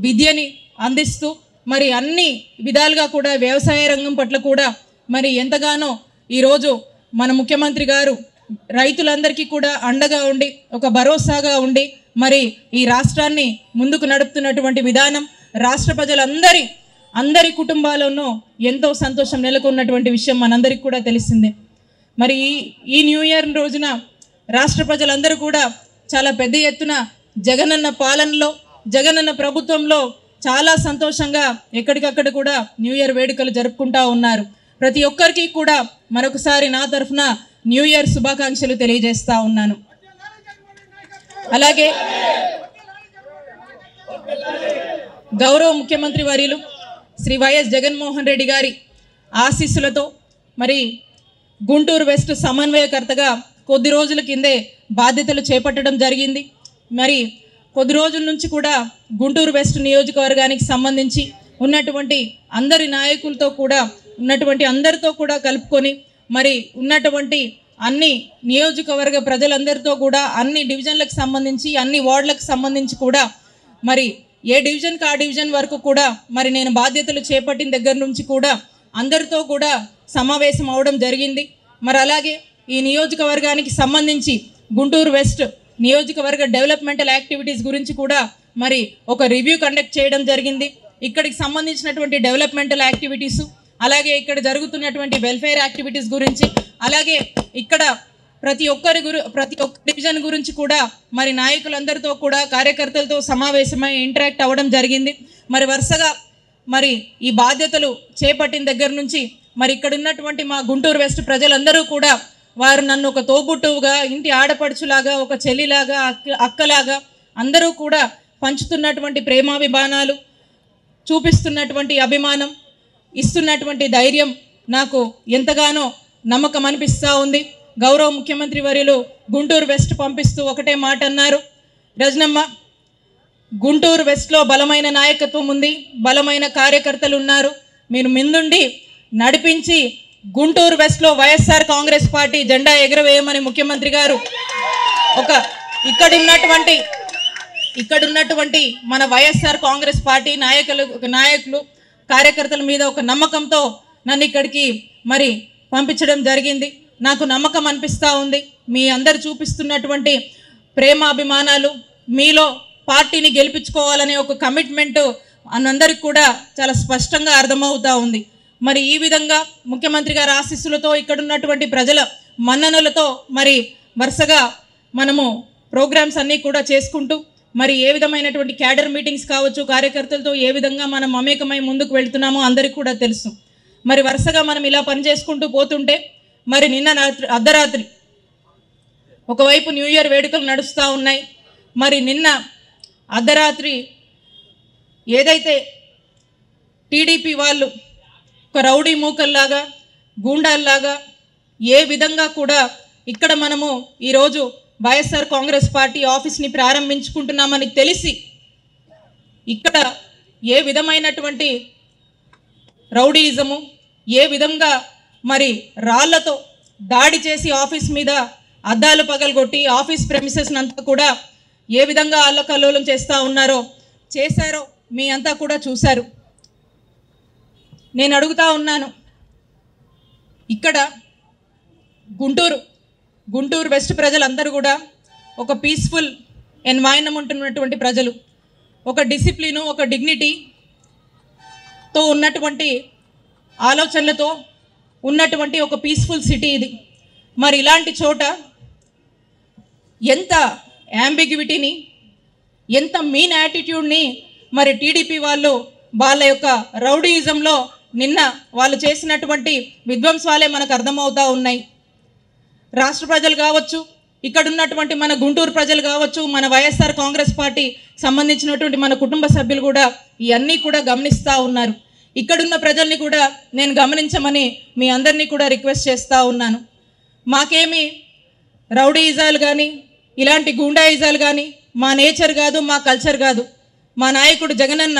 విద్యని అందిస్తూ మరి అన్ని విధాలుగా కూడా వ్యవసాయ రంగం పట్ల కూడా మరి ఎంతగానో ఈరోజు మన ముఖ్యమంత్రి గారు రైతులందరికీ కూడా అండగా ఉండి ఒక భరోసాగా ఉండి మరి ఈ రాష్ట్రాన్ని ముందుకు నడుపుతున్నటువంటి విధానం రాష్ట్ర ప్రజలందరి కుటుంబాల్లోనూ ఎంతో సంతోషం నెలకొన్నటువంటి విషయం మనందరికీ కూడా తెలిసిందే. మరి ఈ న్యూ ఇయర్ రోజున రాష్ట్ర ప్రజలందరూ కూడా చాలా పెద్ద ఎత్తున జగనన్న పాలనలో జగనన్న ప్రభుత్వంలో చాలా సంతోషంగా ఎక్కడికక్కడ కూడా న్యూ ఇయర్ వేడుకలు జరుపుకుంటా ఉన్నారు. ప్రతి ఒక్కరికి కూడా మరొకసారి నా తరఫున న్యూ ఇయర్ శుభాకాంక్షలు తెలియజేస్తా ఉన్నాను. అలాగే గౌరవ ముఖ్యమంత్రి వర్యులు శ్రీ వైఎస్ జగన్మోహన్ రెడ్డి గారి ఆశీస్సులతో మరి గుంటూరు వెస్ట్ సమన్వయకర్తగా కొద్ది రోజుల కిందే బాధ్యతలు చేపట్టడం జరిగింది. మరి కొద్ది రోజుల నుంచి కూడా గుంటూరు వెస్ట్ నియోజకవర్గానికి సంబంధించి ఉన్నటువంటి అందరి నాయకులతో కూడా అందరితో కూడా కలుపుకొని మరి ఉన్నటువంటి అన్ని నియోజకవర్గ ప్రజలందరితో కూడా అన్ని డివిజన్లకు సంబంధించి అన్ని వార్డులకు సంబంధించి కూడా మరి ఏ డివిజన్కి ఆ డివిజన్ వరకు కూడా మరి నేను బాధ్యతలు చేపట్టిన దగ్గర నుంచి కూడా అందరితో కూడా సమావేశం అవడం జరిగింది. మరి అలాగే ఈ నియోజకవర్గానికి సంబంధించి గుంటూరు వెస్ట్ నియోజకవర్గ డెవలప్మెంటల్ యాక్టివిటీస్ గురించి కూడా మరి ఒక రివ్యూ కండక్ట్ చేయడం జరిగింది. ఇక్కడికి సంబంధించినటువంటి డెవలప్మెంటల్ యాక్టివిటీస్, అలాగే ఇక్కడ జరుగుతున్నటువంటి వెల్ఫేర్ యాక్టివిటీస్ గురించి, అలాగే ఇక్కడ ప్రతి ఒక్క డివిజన్ గురించి కూడా మరి నాయకులందరితో కూడా కార్యకర్తలతో సమావేశమై ఇంటరాక్ట్ అవ్వడం జరిగింది. మరి వరుసగా మరి ఈ బాధ్యతలు చేపట్టిన దగ్గర నుంచి మరి ఇక్కడ ఉన్నటువంటి మా గుంటూరు వెస్ట్ ప్రజలందరూ కూడా వారు నన్ను ఒక తోబుట్టువుగా, ఇంటి ఆడపడుచులాగా, ఒక చెల్లిలాగా, అక్కలాగా అందరూ కూడా పంచుతున్నటువంటి ప్రేమాభిమానాలు, చూపిస్తున్నటువంటి అభిమానం, ఇస్తున్నటువంటి ధైర్యం నాకు ఎంతగానో నమ్మకం అనిపిస్తూ ఉంది. గౌరవ ముఖ్యమంత్రి వర్యులు గుంటూరు వెస్ట్ పంపిస్తూ ఒకటే మాట అన్నారు, రజనమ్మ గుంటూరు వెస్ట్లో బలమైన నాయకత్వం ఉంది, బలమైన కార్యకర్తలు ఉన్నారు, మీరు ముందుండి నడిపించి గుంటూరు వెస్ట్లో వైఎస్ఆర్ కాంగ్రెస్ పార్టీ జెండా ఎగరవేయమని ముఖ్యమంత్రి గారు ఇక్కడున్నటువంటి మన వైఎస్ఆర్ కాంగ్రెస్ పార్టీ నాయకులు కార్యకర్తల మీద ఒక నమ్మకంతో నన్ను ఇక్కడికి మరి పంపించడం జరిగింది. నాకు నమ్మకం అనిపిస్తూ ఉంది. మీ అందరు చూపిస్తున్నటువంటి ప్రేమాభిమానాలు, మీలో పార్టీని గెలిపించుకోవాలనే ఒక కమిట్మెంట్ అందరికి కూడా చాలా స్పష్టంగా అర్థమవుతూ ఉంది. మరి ఈ విధంగా ముఖ్యమంత్రి గారి ఆశీస్సులతో ఇక్కడ ఉన్నటువంటి ప్రజల మన్ననలతో మరి వరుసగా మనము ప్రోగ్రామ్స్ అన్నీ కూడా చేసుకుంటూ మరి ఏ విధమైనటువంటి క్యాడర్ మీటింగ్స్ కావచ్చు, కార్యకర్తలతో ఏ విధంగా మనం మమేకమై ముందుకు వెళ్తున్నామో అందరికీ కూడా తెలుసు. మరి వరుసగా మనం ఇలా పనిచేసుకుంటూ పోతుంటే మరి నిన్న అర్ధరాత్రి ఒకవైపు న్యూ ఇయర్ వేడుకలు నడుస్తూ ఉన్నాయి. మరి నిన్న అర్ధరాత్రి ఏదైతే టీడీపీ వాళ్ళు ఒక రౌడీ మూకల్లాగా, గూండాల్లాగా ఏ విధంగా కూడా ఇక్కడ మనము ఈరోజు వైఎస్ఆర్ కాంగ్రెస్ పార్టీ ఆఫీస్ని ప్రారంభించుకుంటున్నామని తెలిసి ఇక్కడ ఏ విధమైనటువంటి రౌడీయిజము, ఏ విధంగా మరి రాళ్లతో దాడి చేసి ఆఫీస్ మీద అద్దాలు పగలగొట్టి ఆఫీస్ ప్రెమిసెస్ అంతా కూడా ఏ విధంగా అల్లకల్లోలం చేశారో మీ అంతా కూడా చూశారు. నేను అడుగుతా ఉన్నాను, ఇక్కడ గుంటూరు వెస్ట్ ప్రజలందరూ కూడా ఒక పీస్ఫుల్ ఎన్వైరన్మెంట్ ఉన్నటువంటి ప్రజలు, ఒక డిసిప్లిను, ఒక డిగ్నిటీతో ఉన్నటువంటి ఆలోచనలతో ఉన్నటువంటి ఒక పీస్ఫుల్ సిటీ ఇది. మరి ఇలాంటి చోట ఎంత యాంబిగ్విటీని, ఎంత మీన్ యాటిట్యూడ్ని మరి టీడీపీ వాళ్ళు వాళ్ళ యొక్క రౌడీయిజంలో నిన్న వాళ్ళు చేసినటువంటి విధ్వంసాలే మనకు అర్థమవుతూ ఉన్నాయి. రాష్ట్ర ప్రజలు కావచ్చు, ఇక్కడ ఉన్నటువంటి మన గుంటూరు ప్రజలు కావచ్చు, మన వైఎస్ఆర్ కాంగ్రెస్ పార్టీ సంబంధించినటువంటి మన కుటుంబ సభ్యులు కూడా ఇవన్నీ కూడా గమనిస్తూ ఉన్నారు. ఇక్కడున్న ప్రజల్ని కూడా నేను గమనించమని మీ అందరినీ కూడా రిక్వెస్ట్ చేస్తూ ఉన్నాను. మాకేమి రౌడీయిజాలు కానీ ఇలాంటి గూండాయిజాలు కానీ మా నేచర్ కాదు, మా కల్చర్ కాదు. మా నాయకుడు జగనన్న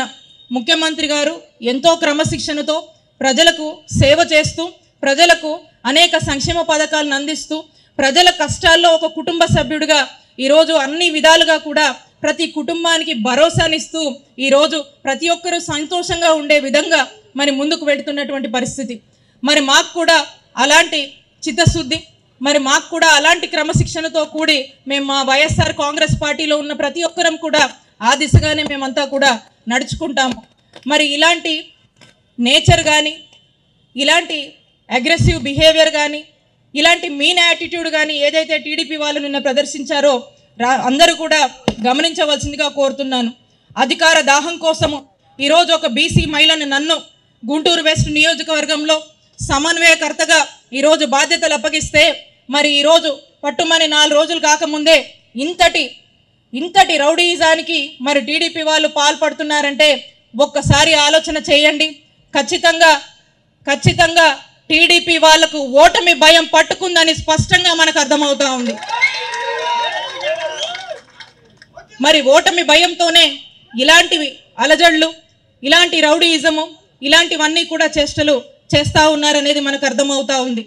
ముఖ్యమంత్రి గారు ఎంతో క్రమశిక్షణతో ప్రజలకు సేవ చేస్తూ, ప్రజలకు అనేక సంక్షేమ పథకాలను అందిస్తూ, ప్రజల కష్టాల్లో ఒక కుటుంబ సభ్యుడిగా ఈరోజు అన్ని విధాలుగా కూడా ప్రతి కుటుంబానికి భరోసానిస్తూ ఈరోజు ప్రతి ఒక్కరూ సంతోషంగా ఉండే విధంగా మరి ముందుకు వెళుతున్నటువంటి పరిస్థితి. మరి మాకు కూడా అలాంటి చిత్తశుద్ధి, మరి మాకు కూడా అలాంటి క్రమశిక్షణతో కూడి మేము మా వైఎస్ఆర్ కాంగ్రెస్ పార్టీలో ఉన్న ప్రతి ఒక్కరం కూడా ఆ దిశగానే మేమంతా కూడా నడుచుకుంటాము. మరి ఇలాంటి నేచర్ కానీ, ఇలాంటి అగ్రెసివ్ బిహేవియర్ కానీ, ఇలాంటి మీన్ యాటిట్యూడ్ కానీ ఏదైతే టీడీపీ వాళ్ళు నిన్న ప్రదర్శించారో అందరూ కూడా గమనించవలసిందిగా కోరుతున్నాను. అధికార దాహం కోసము ఈరోజు ఒక బీసీ మహిళను నన్ను గుంటూరు వెస్ట్ నియోజకవర్గంలో సమన్వయకర్తగా ఈరోజు బాధ్యతలు అప్పగిస్తే మరి ఈరోజు పట్టుమని 4 రోజులు కాకముందే ఇంతటి రౌడీయిజానికి మరి టీడీపీ వాళ్ళు పాల్పడుతున్నారంటే ఒక్కసారి ఆలోచన చేయండి. ఖచ్చితంగా టీడీపీ వాళ్లకు ఓటమి భయం పట్టుకుందని స్పష్టంగా మనకు అర్థమవుతా ఉంది. మరి ఓటమి భయంతోనే ఇలాంటివి అలజడులు, ఇలాంటి రౌడీయిజము, ఇలాంటివన్నీ కూడా చేష్టలు చేస్తూ ఉన్నారనేది మనకు అర్థమవుతా ఉంది.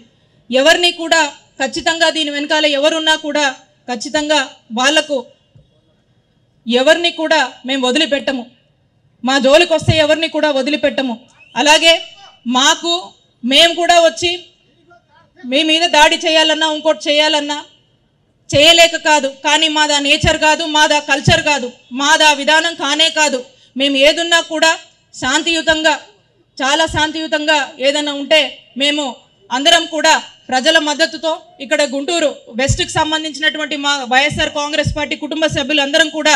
ఎవరిని కూడా ఖచ్చితంగా దీని వెనకాల ఎవరున్నా కూడా ఖచ్చితంగా వాళ్లకు ఎవరిని కూడా మేము వదిలిపెట్టము. మా జోలికి వస్తే ఎవరిని కూడా వదిలిపెట్టము. అలాగే మేము కూడా వచ్చి మీ మీద దాడి చేయాలన్నా ఇంకోటి చేయాలన్నా చేయలేక కాదు, కానీ మాదా నేచర్ కాదు, మాదా కల్చర్ కాదు, మాదా విధానం కానే కాదు. మేము ఏదున్నా కూడా శాంతియుతంగా, చాలా శాంతియుతంగా ఏదైనా ఉంటే మేము అందరం కూడా ప్రజల మద్దతుతో ఇక్కడ గుంటూరు వెస్ట్కి సంబంధించినటువంటి మా వైఎస్ఆర్ కాంగ్రెస్ పార్టీ కుటుంబ సభ్యులు అందరం కూడా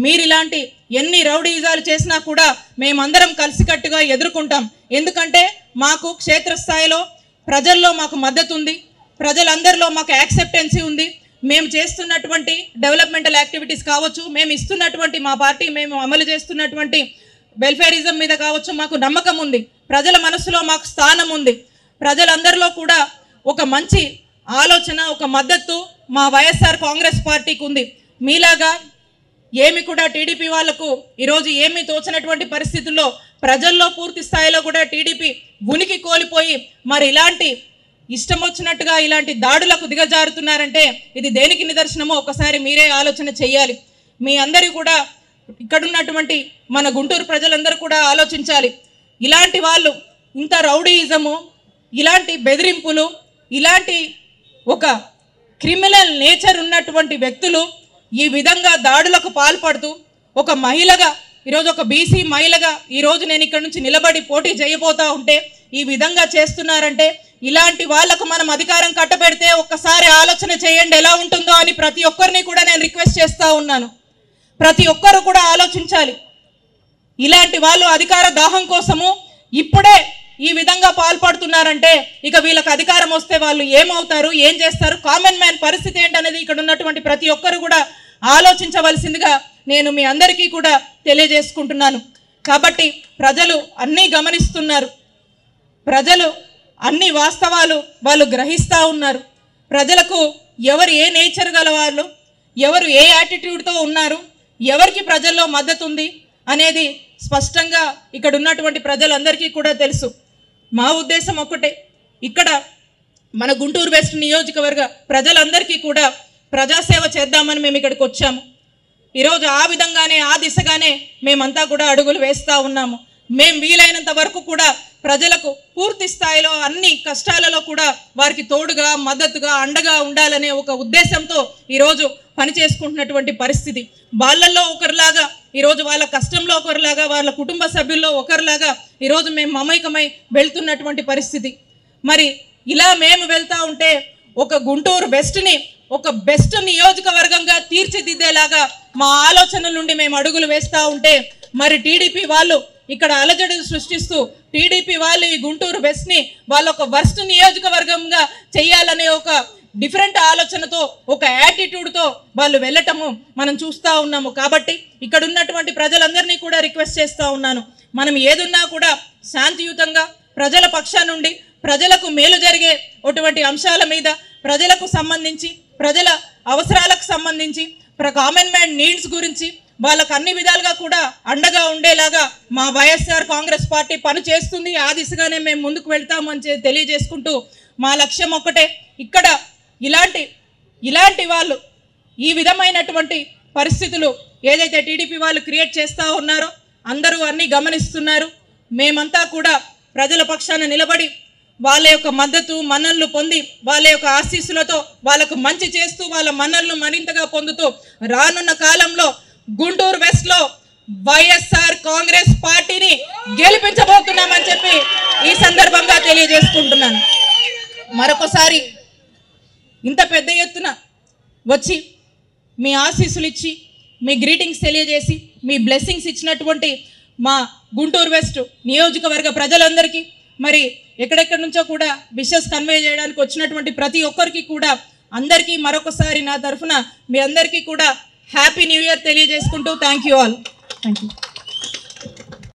మీరు ఇలాంటి ఎన్ని రౌడీయిజాలు చేసినా కూడా మేమందరం కలిసికట్టుగా ఎదుర్కొంటాం. ఎందుకంటే మాకు క్షేత్రస్థాయిలో ప్రజల్లో మాకు మద్దతు ఉంది, ప్రజలందరిలో మాకు యాక్సెప్టెన్సీ ఉంది. మేము చేస్తున్నటువంటి డెవలప్మెంటల్ యాక్టివిటీస్ కావచ్చు, మేము ఇస్తున్నటువంటి మా పార్టీ మేము అమలు చేస్తున్నటువంటి వెల్ఫేరిజం మీద కావచ్చు మాకు నమ్మకం ఉంది. ప్రజల మనసులో మాకు స్థానం ఉంది. ప్రజలందరిలో కూడా ఒక మంచి ఆలోచన, ఒక మద్దతు మా వైఎస్ఆర్ కాంగ్రెస్ పార్టీకి ఉంది. మీలాగా ఏమి కూడా టీడీపీ వాళ్లకు ఈరోజు ఏమీ తోచినటువంటి పరిస్థితుల్లో ప్రజల్లో పూర్తి స్థాయిలో కూడా టీడీపీ ఉనికి కోల్పోయి మరి ఇలాంటి ఇష్టం వచ్చినట్టుగా ఇలాంటి దాడులకు దిగజారుతున్నారంటే ఇది దేనికి నిదర్శనమో ఒకసారి మీరే ఆలోచన చేయాలి. మీ అందరూ కూడా ఇక్కడున్నటువంటి మన గుంటూరు ప్రజలందరూ కూడా ఆలోచించాలి. ఇలాంటి వాళ్ళు ఇంత రౌడీయిజము, ఇలాంటి బెదిరింపులు, ఇలాంటి ఒక క్రిమినల్ నేచర్ ఉన్నటువంటి వ్యక్తులు ఈ విధంగా దాడులకు పాల్పడుతూ ఒక మహిళగా ఈరోజు ఒక బీసీ మహిళగా ఈరోజు నేను ఇక్కడ నుంచి నిలబడి పోటీ చేయబోతా ఉంటే ఈ విధంగా చేస్తున్నారంటే ఇలాంటి వాళ్లకు మనం అధికారం కట్టబెడితే ఒక్కసారి ఆలోచన చేయండి ఎలా ఉంటుందో అని ప్రతి ఒక్కరిని కూడా నేను రిక్వెస్ట్ చేస్తూ ఉన్నాను. ప్రతి ఒక్కరు కూడా ఆలోచించాలి. ఇలాంటి వాళ్ళు అధికార దాహం కోసము ఇప్పుడే ఈ విధంగా పాల్పడుతున్నారంటే ఇక వీళ్ళకి అధికారం వస్తే వాళ్ళు ఏమవుతారు, ఏం చేస్తారు, కామన్ మ్యాన్ పరిస్థితి ఏంటనేది ఇక్కడ ఉన్నటువంటి ప్రతి ఒక్కరు కూడా ఆలోచించవలసిందిగా నేను మీ అందరికీ కూడా తెలియజేసుకుంటున్నాను. కాబట్టి ప్రజలు అన్నీ గమనిస్తున్నారు, ప్రజలు అన్ని వాస్తవాలు వాళ్ళు గ్రహిస్తూ ఉన్నారు. ప్రజలకు ఎవరు ఏ నేచర్ గల వాళ్ళు, ఎవరు ఏ యాటిట్యూడ్తో ఉన్నారు, ఎవరికి ప్రజల్లో మద్దతు ఉంది అనేది స్పష్టంగా ఇక్కడ ఉన్నటువంటి ప్రజలందరికీ కూడా తెలుసు. మా ఉద్దేశం ఒకటే, ఇక్కడ మన గుంటూరు వెస్ట్ నియోజకవర్గ ప్రజలందరికీ కూడా ప్రజాసేవ చేద్దామని మేము ఇక్కడికి వచ్చాము. ఈరోజు ఆ విధంగానే ఆ దిశగానే మేమంతా కూడా అడుగులు వేస్తూ ఉన్నాము. మేము వీలైనంత వరకు కూడా ప్రజలకు పూర్తి స్థాయిలో అన్ని కష్టాలలో కూడా వారికి తోడుగా మద్దతుగా అండగా ఉండాలనే ఒక ఉద్దేశంతో ఈరోజు పనిచేసుకుంటున్నటువంటి పరిస్థితి. వాళ్ళల్లో ఒకరిలాగా ఈరోజు వాళ్ళ కష్టంలో ఒకరిలాగా వాళ్ళ కుటుంబ సభ్యుల్లో ఒకరిలాగా ఈరోజు మేము మమైకమై వెళ్తున్నటువంటి పరిస్థితి. మరి ఇలా మేము వెళ్తూ ఉంటే ఒక గుంటూరు వెస్ట్ని ఒక బెస్ట్ నియోజకవర్గంగా తీర్చిదిద్దేలాగా మా ఆలోచనల నుండి మేము అడుగులు వేస్తూ ఉంటే మరి టీడీపీ వాళ్ళు ఇక్కడ అలజడులు సృష్టిస్తూ టీడీపీ వాళ్ళు ఈ గుంటూరు వెస్ట్ని వాళ్ళ ఒక వర్స్ట్ నియోజకవర్గంగా చేయాలనే ఒక డిఫరెంట్ ఆలోచనతో ఒక యాటిట్యూడ్తో వాళ్ళు వెళ్ళటము మనం చూస్తూ ఉన్నాము. కాబట్టి ఇక్కడ ఉన్నటువంటి ప్రజలందరినీ కూడా రిక్వెస్ట్ చేస్తూ ఉన్నాను, మనం ఏదున్నా కూడా శాంతియుతంగా ప్రజల పక్షా నుండి ప్రజలకు మేలు జరిగే అటువంటి అంశాల మీద ప్రజలకు సంబంధించి ప్రజల అవసరాలకు సంబంధించి కామన్ మ్యాన్ నీడ్స్ గురించి వాళ్ళకు అన్ని విధాలుగా కూడా అండగా ఉండేలాగా మా వైఎస్ఆర్ కాంగ్రెస్ పార్టీ పని చేస్తుంది. ఆ దిశగానే మేము ముందుకు వెళ్తామని తెలియజేసుకుంటూ మా లక్ష్యం ఒక్కటే, ఇక్కడ ఇలాంటి వాళ్ళు ఈ విధమైనటువంటి పరిస్థితులు ఏదైతే టీడీపీ వాళ్ళు క్రియేట్ చేస్తూ ఉన్నారో అందరూ అన్నీ గమనిస్తున్నారు. మేమంతా కూడా ప్రజల పక్షాన నిలబడి వాళ్ళ యొక్క మద్దతు మన్ననలు పొంది వాళ్ళ యొక్క ఆశీస్సులతో వాళ్ళకు మంచి చేస్తూ వాళ్ళ మన్ననలు మరింతగా పొందుతూ రానున్న కాలంలో గుంటూరు వెస్ట్లో వైఎస్ఆర్ కాంగ్రెస్ పార్టీని గెలిపించబోతున్నామని చెప్పి ఈ సందర్భంగా తెలియజేసుకుంటున్నాను. మరొకసారి ఇంత పెద్ద ఎత్తున వచ్చి మీ ఆశీస్సులు ఇచ్చి మీ గ్రీటింగ్స్ తెలియజేసి మీ బ్లెస్సింగ్స్ ఇచ్చినటువంటి మా గుంటూరు వెస్ట్ నియోజకవర్గ ప్రజలందరికీ మరి ఎక్కడెక్కడి నుంచో కూడా విషెస్ కన్వే చేయడానికి వచ్చినటువంటి ప్రతి ఒక్కరికి కూడా అందరికీ మరొకసారి నా తరఫున మీ అందరికీ కూడా హ్యాపీ న్యూ ఇయర్ తెలియజేసుకుంటూ thank you all. Thank you.